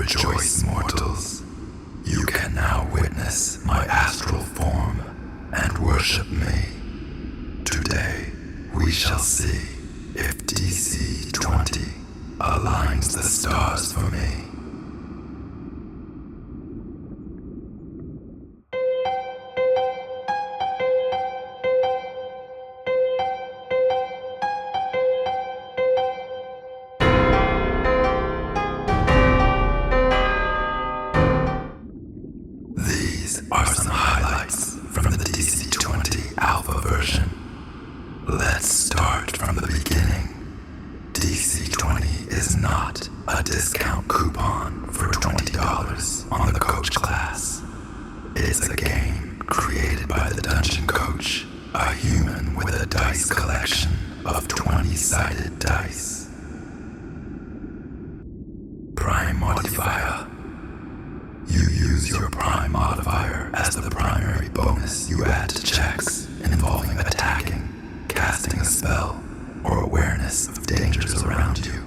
Rejoice, mortals. You can now witness my astral form and worship me. Today, we shall see if DC20 aligns the stars for me. These are some highlights from the DC20 alpha version. Let's start from the beginning. DC20 is not a discount coupon for $20 on the coach class. It's a game created by the Dungeon Coach, a human with a dice collection of 20-sided dice. Prime modifier. You use your prime modifier as the primary bonus you add to checks involving attacking, casting a spell, or awareness of dangers around you.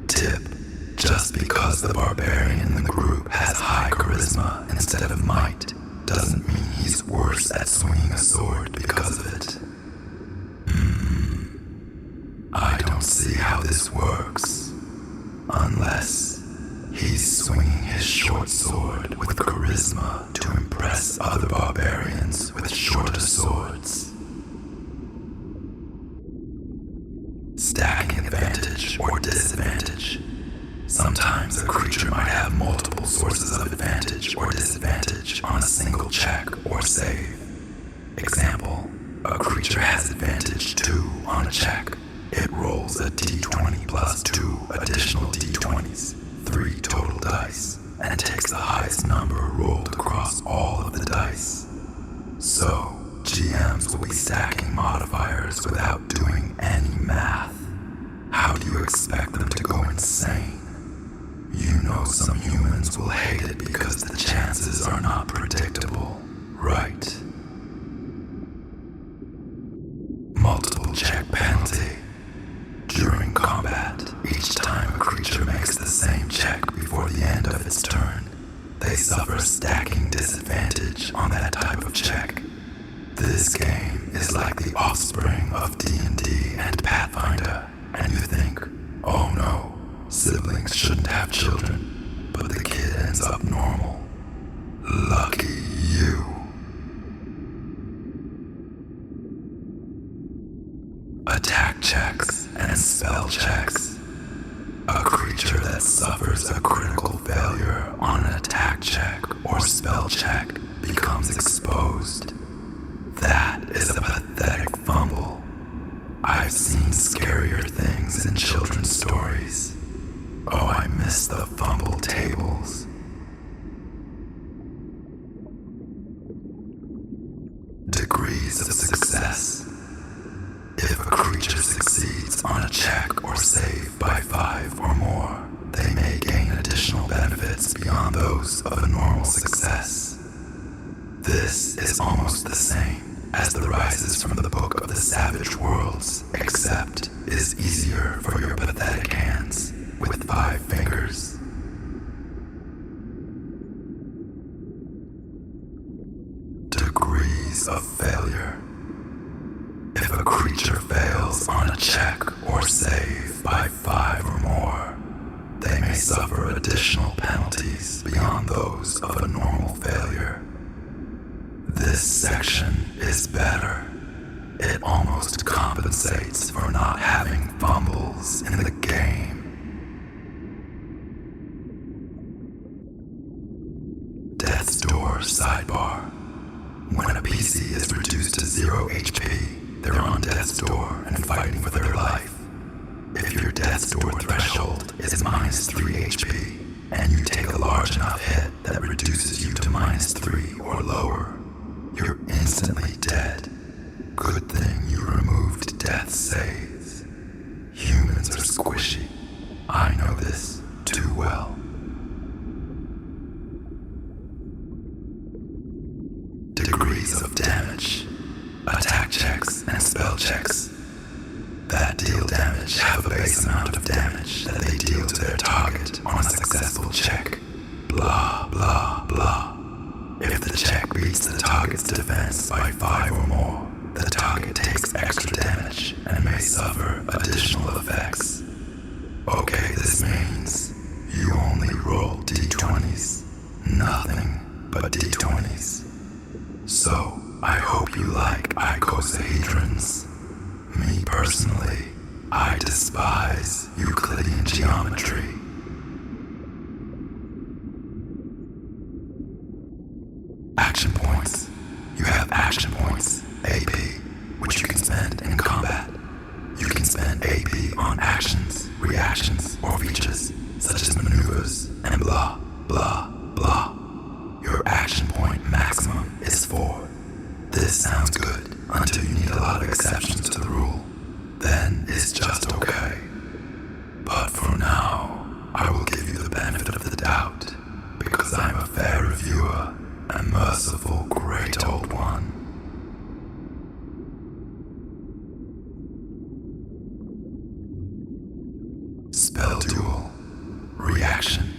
Tip: just because the barbarian in the group has high charisma instead of might doesn't mean he's worse at swinging a sword because of it. I don't see how this works. Unless he's swinging his short sword with charisma to impress other barbarians with shorter swords. Stacking advantage or disadvantage. Sometimes a creature might have multiple sources of advantage or disadvantage on a single check or save. Example, a creature has advantage 2 on a check. It rolls a d20 plus 2 additional d20s, 3 total dice, and takes the highest number rolled across all of the dice. So, GMs will be stacking modifiers without doing any math. How do you expect them to go insane? You know some humans will hate it because the chances are not predictable, right? Multiple check penalty. During combat, each time a creature makes the same check before the end of its turn, they suffer stacking disadvantage on that type of check. This game is like the offspring of D&D and Pathfinder, and you think, oh no, siblings shouldn't have children, but the kid ends up normal. Lucky you. Attack checks and spell checks. A creature that suffers a critical failure on an attack check or spell check becomes exposed. That is a pathetic fumble. I've seen scarier things in children's stories. Oh, I miss the fumble tables. Degrees of success. If a creature succeeds on a check or save by 5 or more, they may gain additional benefits beyond those of a normal success. This is almost the same as the rises from the Book of the Savage Worlds, except it is easier for your pathetic hands with 5 fingers. Degrees of failure. If a creature fails on a check or save by 5 or more, they may suffer additional penalties beyond those of a normal failure. This section is better. It almost compensates for not having fumbles in the game. Death's Door sidebar. When a PC is reduced to 0 HP, they're on death's door and fighting for their life. If your death's door threshold is -3 HP, and you take a large enough hit that reduces you to -3 or lower, you're instantly dead. Good thing you removed death saves. Humans are squishy. I know this too well. Degrees of damage. Attack checks and spell checks that deal damage have a base amount of damage that they deal to their target on a successful check. Blah, blah, blah. If the check beats the target's defense by 5 or more, the target takes extra damage and may suffer additional effects. Okay, this means you only roll d20s. Nothing but d20s. So, I hope you like icosahedrons. Me personally, I despise Euclidean geometry. Action points. You have action points, AP, which you can spend in combat. You can spend AP on actions, reactions, or features, such as maneuvers, and blah, blah, blah. Your action point maximum is 4. This sounds good until you need a lot of exceptions to the rule. Then it's just okay. But for now, I will give you the benefit of the doubt, because I'm a fair reviewer, a merciful great old one. Spell duel. Reaction.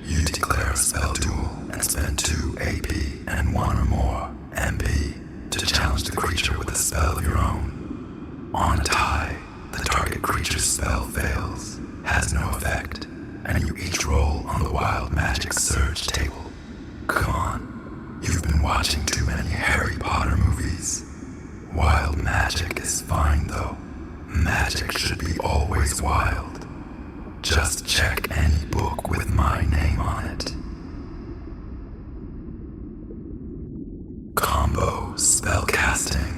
You declare a spell duel and spend 2 AP and 1 or more MP to challenge the creature with a spell of your own. On a tie, the target creature's spell fails, has no effect, and you each roll on the Wild Magic Surge table. Come on, you've been watching too many Harry Potter movies. Wild magic is fine though. Magic should be always wild. Just check any book with my name on it. Combo spellcasting.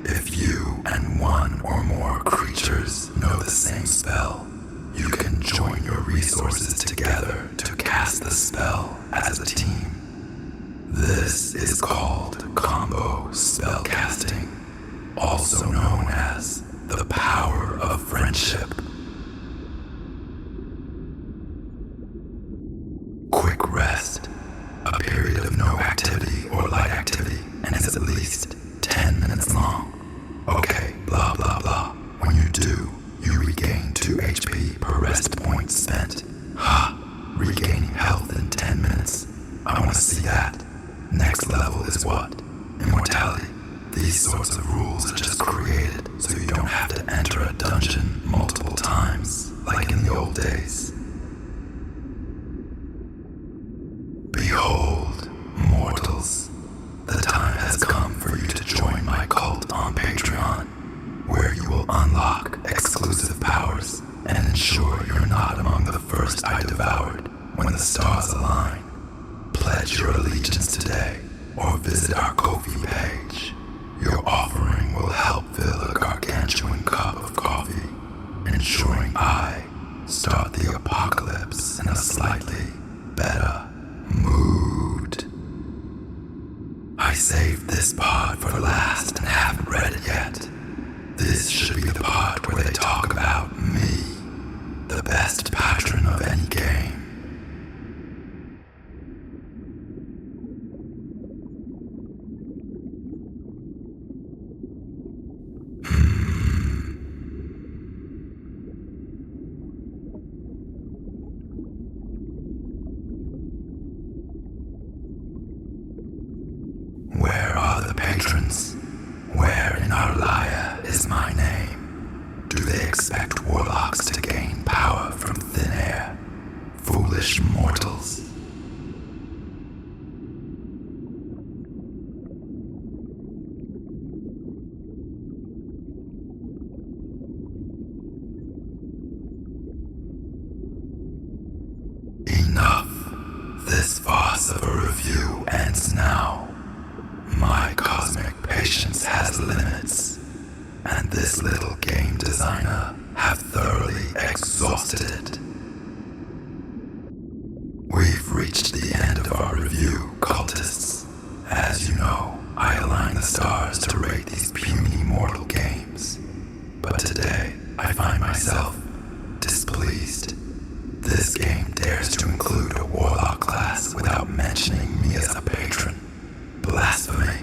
If you and 1 or more creatures know the same spell, you can join your resources together to cast the spell as a team. This is called combo spellcasting, also known as the power of friendship. Quick rest, a period of no activity or light activity, and it's at least 10 minutes long. Okay, blah blah blah. When you do, you regain 2 HP per rest point spent. Ha! Regaining health in 10 minutes. I want to see that. Next level is what? Immortality. These sorts of rules are just created so you don't have to enter a dungeon multiple times, like in the old days. Behold, mortals, the time has come for you to join my cult on Patreon, where you will unlock exclusive powers and ensure you're not among the first I devoured when the stars align. Pledge your allegiance today or visit our Ko-fi page. Your offering will help fill a gargantuan cup of coffee, ensuring I start the apocalypse in a slightly better mood. I saved this part for last and haven't read it yet. This should be the part where they talk about me, the best patron of any game. Where are the patrons? Where in Arlaia is my name? Do they expect warlocks to gain power from thin air? Foolish mortals. Enough. This farce of a review ends now. My cosmic patience has limits, and this little game designer have thoroughly exhausted it. We've reached the end of our review, cultists. As you know, I align the stars to rate these puny mortal games. But today, I find myself displeased. This game dares to include a warlock class without mentioning me as a patron. Blasphemy.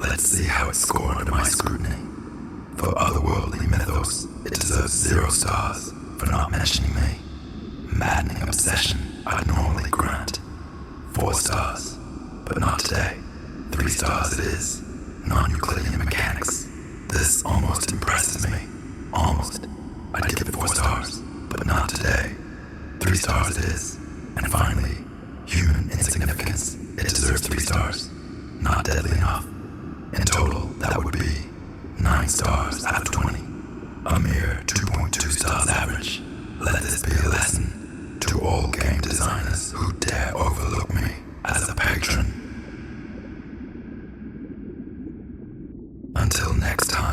Let's see how it scored under my scrutiny. For otherworldly mythos close, it deserves 0 stars for not mentioning me. Maddening obsession I'd normally grant 4 stars, but not today. 3 stars it is. Non-Euclidean mechanics. This almost impresses me. Almost. I'd give it 4 stars, but not today. 3 stars it is. And finally, human insignificance. It deserves 3 stars. Not deadly enough. In total, that would be 9 stars out of 20. A mere 2.2 stars average. Let this be a lesson to all game designers who dare overlook me as a patron. Until next time.